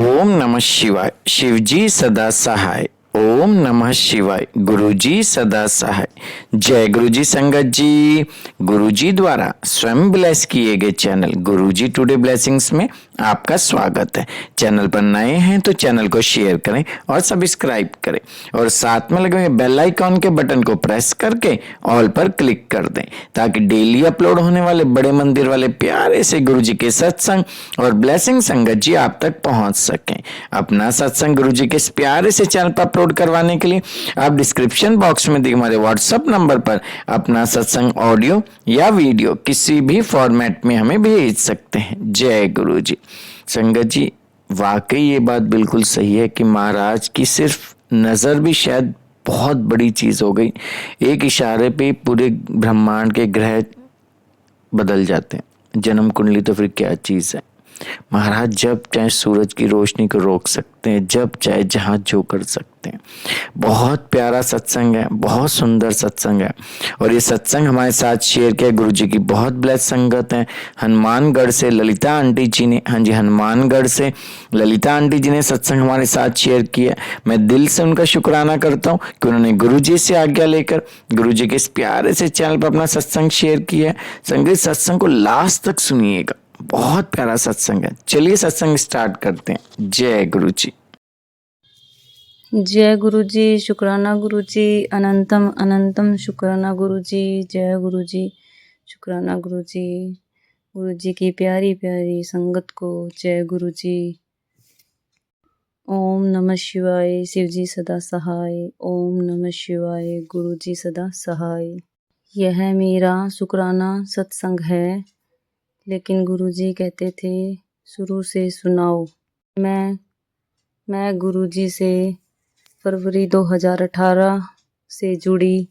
ओम नमः शिवाय। शिवजी सदा सहाय। ओम नमः शिवाय। गुरुजी सदा सहाय। जय गुरुजी संगत जी। गुरुजी द्वारा स्वयं ब्लेस किए गए चैनल गुरुजी टुडे ब्लेसिंग्स में आपका स्वागत है। चैनल पर नए हैं तो चैनल को शेयर करें और सब्सक्राइब करें और साथ में लगे हुए बेल आइकॉन के बटन को प्रेस करके ऑल पर क्लिक कर दें ताकि डेली अपलोड होने वाले बड़े मंदिर वाले प्यारे से गुरुजी के सत्संग और ब्लेसिंग संगत जी आप तक पहुंच सकें। अपना सत्संग गुरुजी के इस प्यारे से चैनल पर अपलोड करवाने के लिए आप डिस्क्रिप्शन बॉक्स में दिए हमारे व्हाट्सएप नंबर पर अपना सत्संग ऑडियो या वीडियो किसी भी फॉर्मेट में हमें भेज सकते हैं। जय गुरुजी। संगत जी, वाकई ये बात बिल्कुल सही है कि महाराज की सिर्फ नजर भी शायद बहुत बड़ी चीज हो गई। एक इशारे पे पूरे ब्रह्मांड के ग्रह बदल जाते हैं। जन्म कुंडली तो फिर क्या चीज है। महाराज जब चाहे सूरज की रोशनी को रोक सकते हैं, जब चाहे जहां जो कर सकते हैं। बहुत प्यारा सत्संग है, बहुत सुंदर सत्संग है और ये सत्संग हमारे साथ शेयर किया गुरुजी की बहुत ब्लेस संगत है। हनुमानगढ़ से ललिता आंटी जी ने, हाँ जी, हनुमानगढ़ से ललिता आंटी जी ने सत्संग हमारे साथ शेयर किया। मैं दिल से उनका शुक्राना करता हूँ कि उन्होंने गुरुजी से आज्ञा लेकर गुरुजी के इस प्यारे से चैनल पर अपना सत्संग शेयर किया। संगीत सत्संग को लास्ट तक सुनिएगा, बहुत प्यारा सत्संग है। चलिए सत्संग स्टार्ट करते हैं। जय गुरु जी। जय गुरुजी। शुक्राना गुरुजी। अनंतम अनंतम शुक्राना गुरुजी। जय गुरुजी। शुक्राना गुरुजी। गुरुजी की प्यारी प्यारी संगत को जय गुरुजी। ओम नमः शिवाय। शिवजी सदा सहाय। ओम नमः शिवाय। गुरुजी सदा सहाय। यह मेरा शुक्राना सत्संग है, लेकिन गुरुजी कहते थे शुरू से सुनाओ। मैं गुरुजी से फरवरी 2018 से जुड़ी।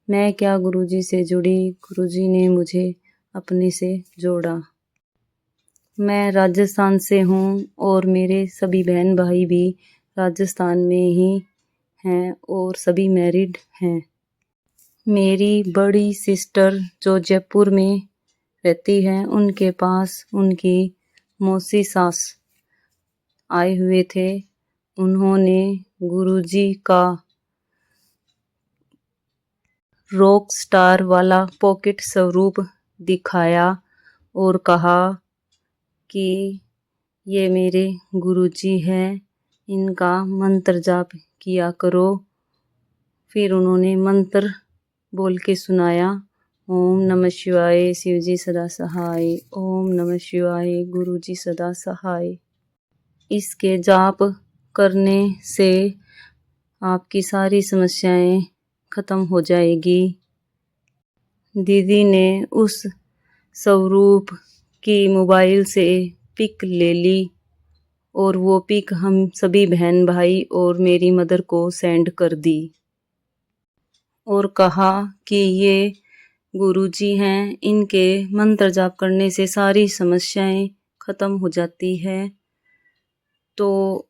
मैं क्या गुरुजी से जुड़ी, गुरुजी ने मुझे अपने से जोड़ा। मैं राजस्थान से हूँ और मेरे सभी बहन भाई भी राजस्थान में ही हैं और सभी मैरिड हैं। मेरी बड़ी सिस्टर जो जयपुर में रहती है, उनके पास उनकी मौसी सास आए हुए थे। उन्होंने गुरुजी का रॉक स्टार वाला पॉकेट स्वरूप दिखाया और कहा कि ये मेरे गुरुजी हैं, इनका मंत्र जाप किया करो। फिर उन्होंने मंत्र बोल के सुनाया, ओम नमः शिवाय शिवजी सदा सहाय। ओम नमः शिवाय गुरुजी सदा सहाय। इसके जाप करने से आपकी सारी समस्याएं खत्म हो जाएगी। दीदी ने उस स्वरूप की मोबाइल से पिक ले ली और वो पिक हम सभी बहन भाई और मेरी मदर को सेंड कर दी और कहा कि ये गुरुजी हैं, इनके मंत्र जाप करने से सारी समस्याएं खत्म हो जाती है। तो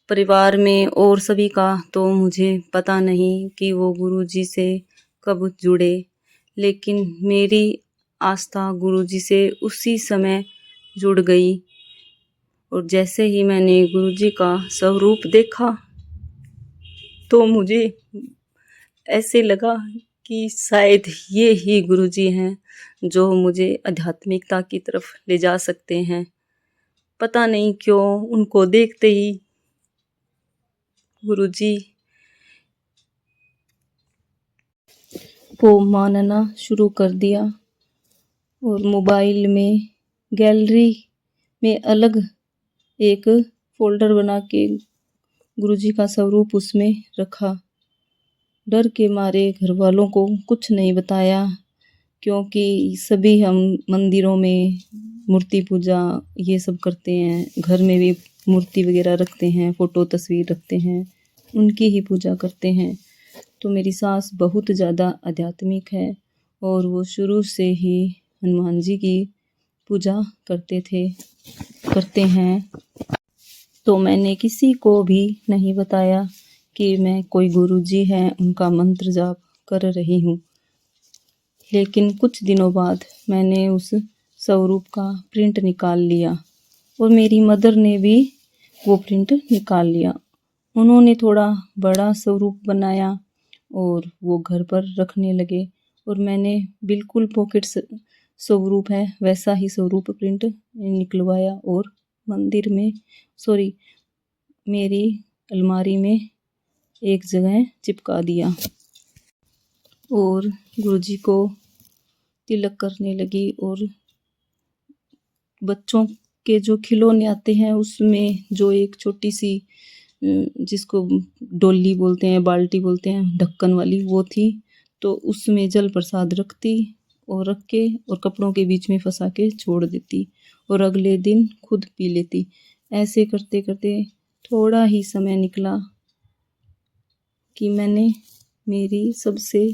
परिवार में और सभी का तो मुझे पता नहीं कि वो गुरुजी से कब जुड़े, लेकिन मेरी आस्था गुरुजी से उसी समय जुड़ गई। और जैसे ही मैंने गुरुजी का स्वरूप देखा तो मुझे ऐसे लगा कि शायद ये ही गुरुजी हैं जो मुझे आध्यात्मिकता की तरफ ले जा सकते हैं। पता नहीं क्यों उनको देखते ही गुरुजी को मानना शुरू कर दिया और मोबाइल में गैलरी में अलग एक फोल्डर बना के गुरुजी का स्वरूप उसमें रखा। डर के मारे घर वालों को कुछ नहीं बताया, क्योंकि सभी हम मंदिरों में मूर्ति पूजा ये सब करते हैं, घर में भी मूर्ति वगैरह रखते हैं, फ़ोटो तस्वीर रखते हैं, उनकी ही पूजा करते हैं। तो मेरी सास बहुत ज़्यादा आध्यात्मिक है और वो शुरू से ही हनुमान जी की पूजा करते हैं। तो मैंने किसी को भी नहीं बताया कि मैं कोई गुरुजी हैं उनका मंत्र जाप कर रही हूँ। लेकिन कुछ दिनों बाद मैंने उस स्वरूप का प्रिंट निकाल लिया और मेरी मदर ने भी वो प्रिंट निकाल लिया। उन्होंने थोड़ा बड़ा स्वरूप बनाया और वो घर पर रखने लगे और मैंने बिल्कुल पॉकेट स्वरूप है वैसा ही स्वरूप प्रिंट निकलवाया और मंदिर में मेरी अलमारी में एक जगह चिपका दिया और गुरुजी को तिलक करने लगी और बच्चों के जो खिलौने आते हैं उसमें जो एक छोटी सी जिसको डोली बोलते हैं, बाल्टी बोलते हैं, ढक्कन वाली वो थी, तो उसमें जल प्रसाद रखती और रख के और कपड़ों के बीच में फंसा के छोड़ देती और अगले दिन खुद पी लेती। ऐसे करते करते थोड़ा ही समय निकला कि मैंने मेरी सबसे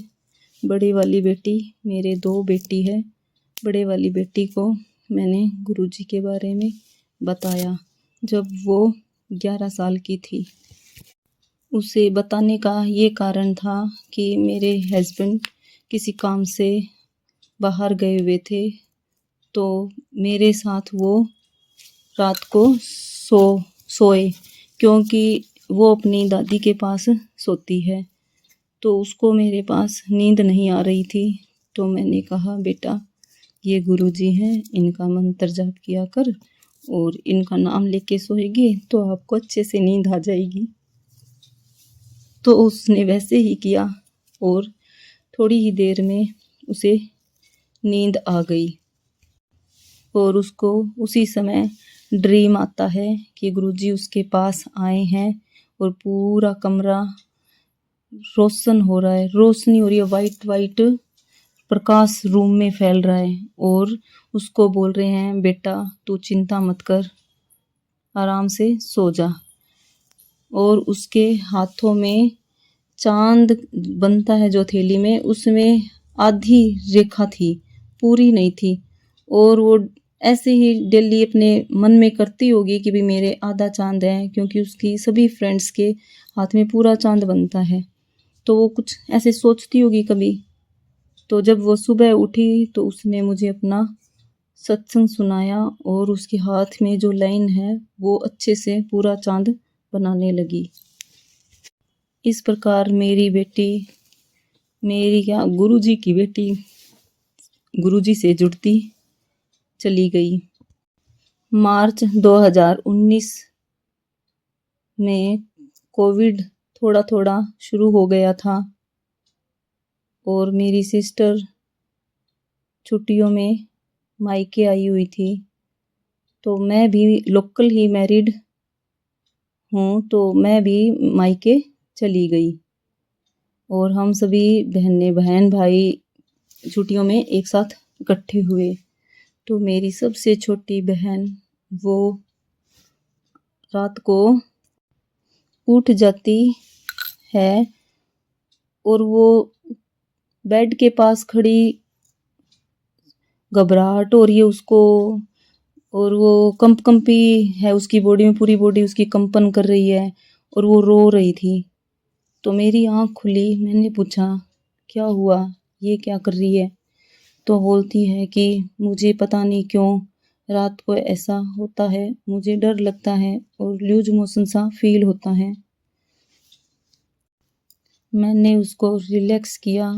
बड़े वाली बेटी, मेरे 2 बेटी है, बड़े वाली बेटी को मैंने गुरुजी के बारे में बताया जब वो 11 साल की थी। उसे बताने का ये कारण था कि मेरे हस्बैंड किसी काम से बाहर गए हुए थे, तो मेरे साथ वो रात को सोए क्योंकि वो अपनी दादी के पास सोती है, तो उसको मेरे पास नींद नहीं आ रही थी। तो मैंने कहा बेटा ये गुरुजी हैं, इनका मंत्र जाप किया कर और इनका नाम लेके सोएगी तो आपको अच्छे से नींद आ जाएगी। तो उसने वैसे ही किया और थोड़ी ही देर में उसे नींद आ गई और उसको उसी समय ड्रीम आता है कि गुरुजी उसके पास आए हैं और पूरा कमरा रोशन हो रहा है, रोशनी हो रही है, वाइट प्रकाश रूम में फैल रहा है और उसको बोल रहे हैं बेटा तू चिंता मत कर, आराम से सो जा। और उसके हाथों में चांद बनता है जो थैली में, उसमें आधी रेखा थी, पूरी नहीं थी, और वो ऐसे ही डेली अपने मन में करती होगी कि भी मेरे आधा चांद है, क्योंकि उसकी सभी फ्रेंड्स के हाथ में पूरा चांद बनता है, तो वो कुछ ऐसे सोचती होगी कभी। तो जब वो सुबह उठी तो उसने मुझे अपना सत्संग सुनाया और उसके हाथ में जो लाइन है वो अच्छे से पूरा चांद बनाने लगी। इस प्रकार मेरी बेटी, मेरी क्या गुरुजी की बेटी, गुरुजी से जुड़ती चली गई। मार्च 2019 में कोविड थोड़ा थोड़ा शुरू हो गया था और मेरी सिस्टर छुट्टियों में मायके आई हुई थी, तो मैं भी लोकल ही मैरिड हूँ, तो मैं भी मायके चली गई और हम सभी बहन भाई छुट्टियों में एक साथ इकट्ठे हुए। तो मेरी सबसे छोटी बहन वो रात को उठ जाती है और वो बेड के पास खड़ी, घबराहट हो रही है उसको और वो कंपी है उसकी बॉडी में, पूरी बॉडी उसकी कंपन कर रही है और वो रो रही थी। तो मेरी आँख खुली, मैंने पूछा क्या हुआ, ये क्या कर रही है? तो बोलती है कि मुझे पता नहीं क्यों रात को ऐसा होता है, मुझे डर लगता है और लूज मोशन सा फील होता है। मैंने उसको रिलैक्स किया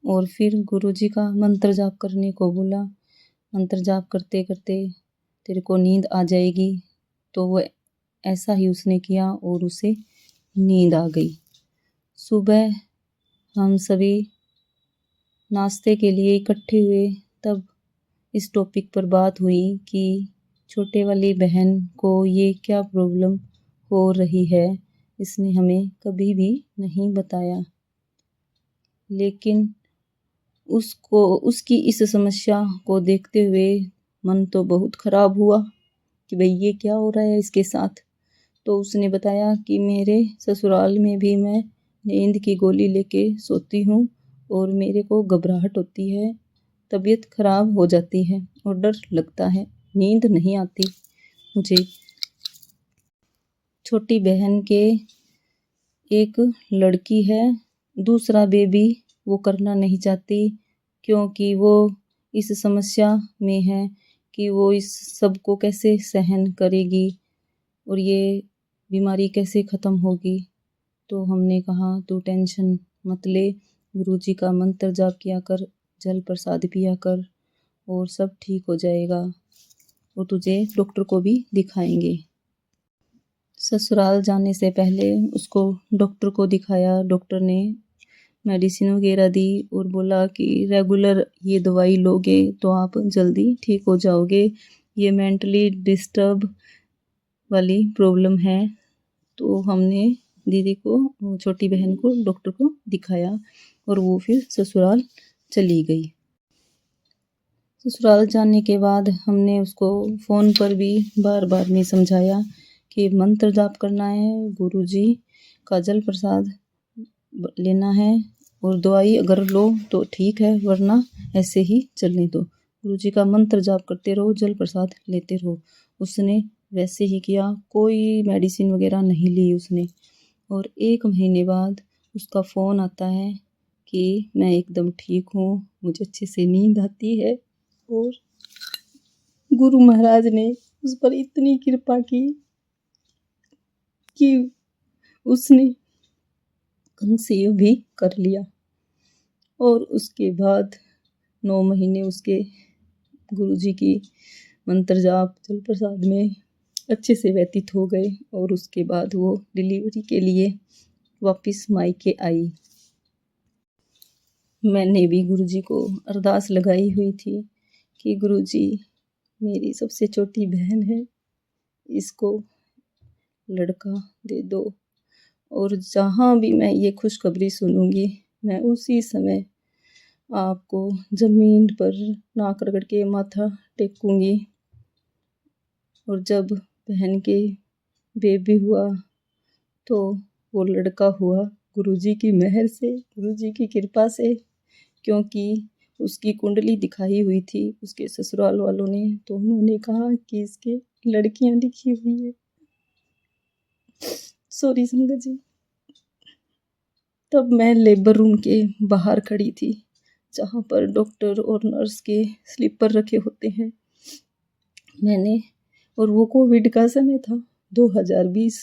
और फिर गुरुजी का मंत्र जाप करने को बोला। मंत्र जाप करते करते तेरे को नींद आ जाएगी, तो वो ऐसा ही उसने किया और उसे नींद आ गई। सुबह हम सभी नाश्ते के लिए इकट्ठे हुए, तब इस टॉपिक पर बात हुई कि छोटे वाली बहन को ये क्या प्रॉब्लम हो रही है, इसने हमें कभी भी नहीं बताया, लेकिन उसको उसकी इस समस्या को देखते हुए मन तो बहुत ख़राब हुआ कि भाई ये क्या हो रहा है इसके साथ। तो उसने बताया कि मेरे ससुराल में भी मैं नींद की गोली लेके सोती हूँ और मेरे को घबराहट होती है, तबीयत ख़राब हो जाती है और डर लगता है, नींद नहीं आती मुझे। छोटी बहन के एक लड़की है, दूसरा बेबी वो करना नहीं चाहती क्योंकि वो इस समस्या में है कि वो इस सब को कैसे सहन करेगी और ये बीमारी कैसे ख़त्म होगी। तो हमने कहा तू टेंशन मत ले, गुरुजी का मंत्र जाप किया कर, जल प्रसाद पिया कर और सब ठीक हो जाएगा और तुझे डॉक्टर को भी दिखाएंगे। ससुराल जाने से पहले उसको डॉक्टर को दिखाया। डॉक्टर ने मेडिसिन वगैरह दी और बोला कि रेगुलर ये दवाई लोगे तो आप जल्दी ठीक हो जाओगे, ये मेंटली डिस्टर्ब वाली प्रॉब्लम है। तो हमने दीदी को, छोटी बहन को डॉक्टर को दिखाया और वो फिर ससुराल चली गई। ससुराल जाने के बाद हमने उसको फ़ोन पर भी बार बार में समझाया कि मंत्र जाप करना है, गुरुजी का जल प्रसाद लेना है और दवाई अगर लो तो ठीक है, वरना ऐसे ही चलने दो। गुरुजी का मंत्र जाप करते रहो, जल प्रसाद लेते रहो। उसने वैसे ही किया, कोई मेडिसिन वगैरह नहीं ली उसने। और 1 महीने बाद उसका फ़ोन आता है कि मैं एकदम ठीक हूँ, मुझे अच्छे से नींद आती है। और गुरु महाराज ने उस पर इतनी कृपा की कि उसने कंसीव भी कर लिया। और उसके बाद 9 महीने उसके गुरुजी की मंत्र जाप जल प्रसाद में अच्छे से व्यतीत हो गए और उसके बाद वो डिलीवरी के लिए वापस मायके आई। मैंने भी गुरुजी को अरदास लगाई हुई थी कि गुरुजी मेरी सबसे छोटी बहन है, इसको लड़का दे दो और जहाँ भी मैं ये खुशखबरी सुनूंगी मैं उसी समय आपको ज़मीन पर नाक रगड़ के माथा टेकूंगी। और जब बहन के बेबी हुआ तो वो लड़का हुआ गुरुजी की मेहर से, गुरुजी की कृपा से, क्योंकि उसकी कुंडली दिखाई हुई थी उसके ससुराल वालों ने, तो उन्होंने कहा कि इसके लड़कियां लिखी हुई है। सॉरी संगत जी। तब मैं लेबर रूम के बाहर खड़ी थी जहाँ पर डॉक्टर और नर्स के स्लीपर रखे होते हैं। मैंने, और वो कोविड का समय था, 2020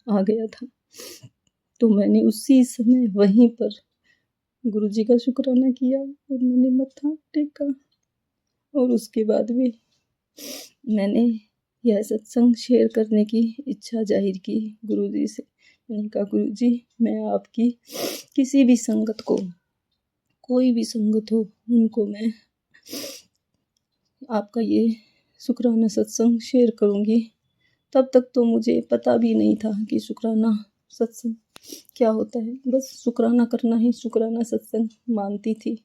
आ गया था, तो मैंने उसी समय वहीं पर गुरुजी का शुक्राना किया और मैंने मत्था टेका। और उसके बाद भी मैंने यह सत्संग शेयर करने की इच्छा जाहिर की गुरुजी से। मैंने कहा गुरुजी, मैं आपकी किसी भी संगत को, कोई भी संगत हो, उनको मैं आपका ये शुक्राना सत्संग शेयर करूँगी। तब तक तो मुझे पता भी नहीं था कि शुक्राना सत्संग क्या होता है, बस शुक्राना करना ही शुक्राना सत्संग मानती थी।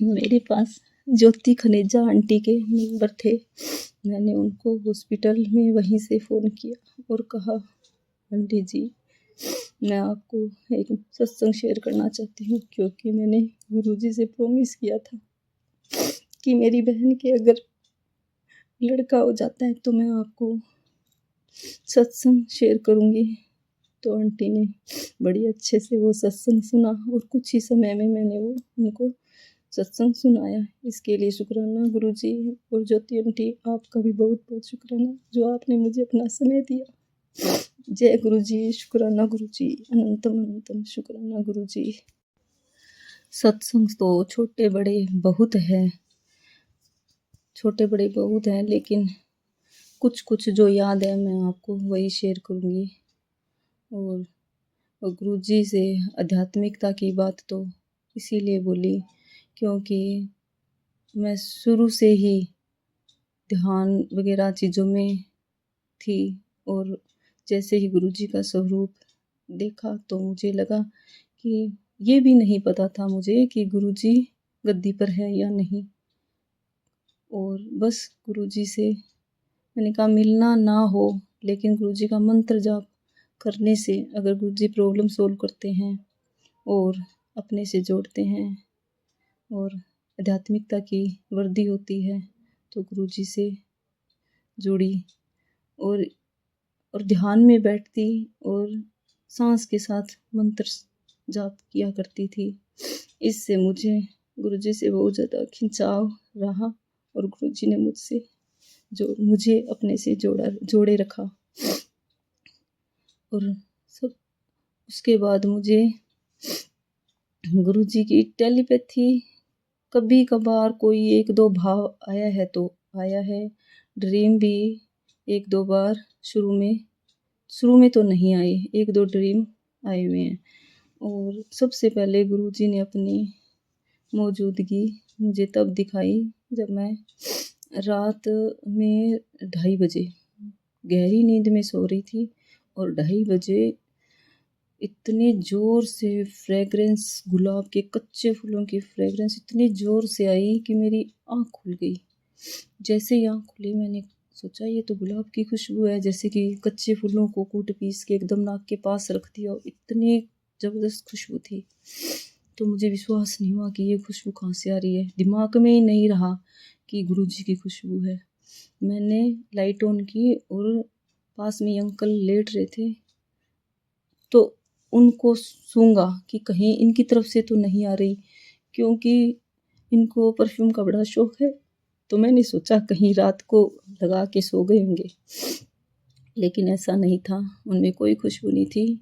मेरे पास ज्योति खनेजा आंटी के नंबर थे। मैंने उनको हॉस्पिटल में वहीं से फ़ोन किया और कहा, आंटी जी, मैं आपको एक सत्संग शेयर करना चाहती हूँ, क्योंकि मैंने गुरुजी से प्रॉमिस किया था कि मेरी बहन के अगर लड़का हो जाता है तो मैं आपको सत्संग शेयर करूँगी। तो आंटी ने बड़ी अच्छे से वो सत्संग सुना और कुछ ही समय में मैंने वो उनको सत्संग सुनाया। इसके लिए शुक्राना गुरुजी और ज्योति आंटी, आपका भी बहुत बहुत शुक्राना जो आपने मुझे अपना समय दिया। जय गुरुजी, शुक्राना गुरुजी, अनंतम अनंतम शुक्राना गुरुजी। सत्संग तो छोटे बड़े बहुत हैं, छोटे बड़े बहुत हैं, लेकिन कुछ कुछ जो याद है मैं आपको वही शेयर करूँगी। और गुरुजी से आध्यात्मिकता की बात तो इसीलिए बोली क्योंकि मैं शुरू से ही ध्यान वगैरह चीज़ों में थी। और जैसे ही गुरुजी का स्वरूप देखा तो मुझे लगा कि ये भी नहीं पता था मुझे कि गुरुजी गद्दी पर है या नहीं। और बस गुरुजी से मैंने कहा मिलना ना हो, लेकिन गुरुजी का मंत्र जाप करने से अगर गुरुजी प्रॉब्लम सोल्व करते हैं और अपने से जोड़ते हैं और आध्यात्मिकता की वर्दी होती है, तो गुरुजी से जुड़ी और ध्यान में बैठती और सांस के साथ मंत्र जाप किया करती थी। इससे मुझे गुरुजी से बहुत ज़्यादा खिंचाव रहा और गुरुजी ने मुझे अपने से जोड़े रखा। और सब उसके बाद मुझे गुरुजी की टेलीपैथी कभी कभार कोई एक दो भाव आया है तो आया है। ड्रीम भी एक दो बार शुरू में तो नहीं आए, एक दो ड्रीम आए हुए हैं। और सबसे पहले गुरुजी ने अपनी मौजूदगी मुझे तब दिखाई जब मैं रात में 2:30 बजे गहरी नींद में सो रही थी और 2:30 बजे इतने ज़ोर से फ्रेगरेंस, गुलाब के कच्चे फूलों की फ्रेगरेंस इतनी ज़ोर से आई कि मेरी आँख खुल गई। जैसे ही आँख खुली मैंने सोचा ये तो गुलाब की खुशबू है, जैसे कि कच्चे फूलों को कूट पीस के एकदम नाक के पास रख दिया और इतनी ज़बरदस्त खुशबू थी। तो मुझे विश्वास नहीं हुआ कि ये खुशबू कहाँ से आ रही है। दिमाग में ही नहीं रहा कि गुरुजी की खुशबू है। मैंने लाइट ऑन की और पास में अंकल लेट रहे थे तो उनको सूंघा कि कहीं इनकी तरफ से तो नहीं आ रही, क्योंकि इनको परफ्यूम का बड़ा शौक है। तो मैंने सोचा कहीं रात को लगा के सो गए होंगे, लेकिन ऐसा नहीं था, उनमें कोई खुशबू नहीं थी।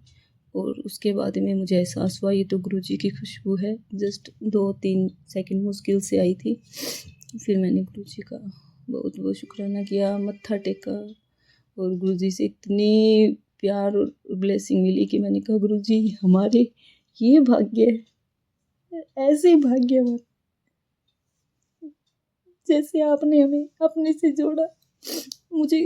और उसके बाद में मुझे एहसास हुआ ये तो गुरुजी की खुशबू है। जस्ट 2-3 सेकंड मुश्किल से आई थी। फिर मैंने गुरुजी का बहुत बहुत शुक्राना किया, मत्था टेका और गुरुजी से इतनी प्यार और ब्लेसिंग मिली कि मैंने कहा गुरुजी हमारे ये भाग्य है, ऐसे भाग्यवान जैसे आपने हमें अपने से जोड़ा, मुझे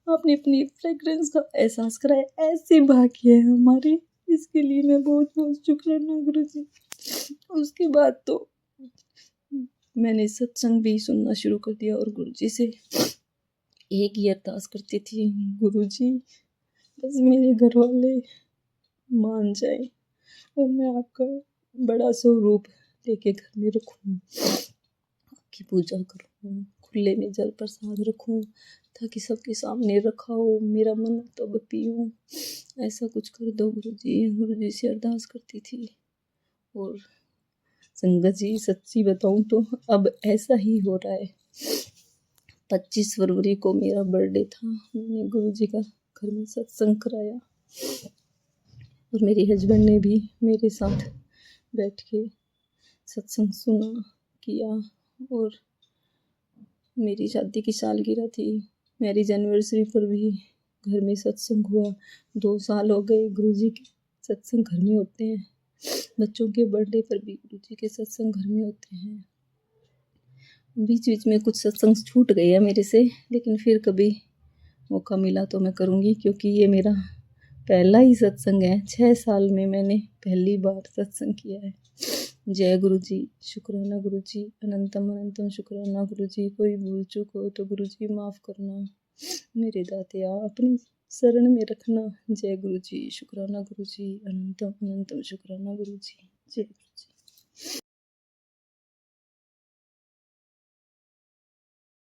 आपने अपनी फ्रेग्रेंस का एहसास कराया, ऐसे भाग्य है हमारे। इसके लिए मैं बहुत बहुत शुक्राना गुरुजी। उसके बाद तो मैंने सत्संग भी सुनना शुरू कर दिया और गुरुजी से एक ही अरदास करती थी, गुरुजी बस मेरे घर वाले मान जाए और मैं आपका बड़ा स्वरूप लेके घर में रखूँ, आपकी पूजा करूँ, खुले में जल प्रसाद रखूँ ताकि सबके सामने रखा हो, मेरा मन तब पीऊँ, ऐसा कुछ कर दो गुरुजी से अरदास करती थी। और संगत जी सच्ची बताऊँ तो अब ऐसा ही हो रहा है। 25 फरवरी को मेरा बर्थडे था, मैंने गुरुजी का घर में सत्संग कराया और मेरे हस्बैंड ने भी मेरे साथ बैठ के सत्संग सुना किया। और मेरी शादी की सालगिरह थी, मैरिज एनिवर्सरी पर भी घर में सत्संग हुआ। 2 साल हो गए गुरुजी के सत्संग घर में होते हैं। बच्चों के बर्थडे पर भी गुरुजी के सत्संग घर में होते हैं। बीच बीच में कुछ सत्संग छूट गए हैं मेरे से, लेकिन फिर कभी मौका मिला तो मैं करूँगी, क्योंकि ये मेरा पहला ही सत्संग है। 6 साल में मैंने पहली बार सत्संग किया है। जय गुरुजी, शुक्राना गुरुजी, अनंतम अनंतम शुक्राना गुरुजी। कोई भूल चूक हो तो गुरुजी माफ़ करना, मेरे दातिया अपनी शरण में रखना। जय गुरुजी, शुक्राना गुरुजी, अनंतम अनंतम शुक्राना गुरुजी। जय गुरुजी।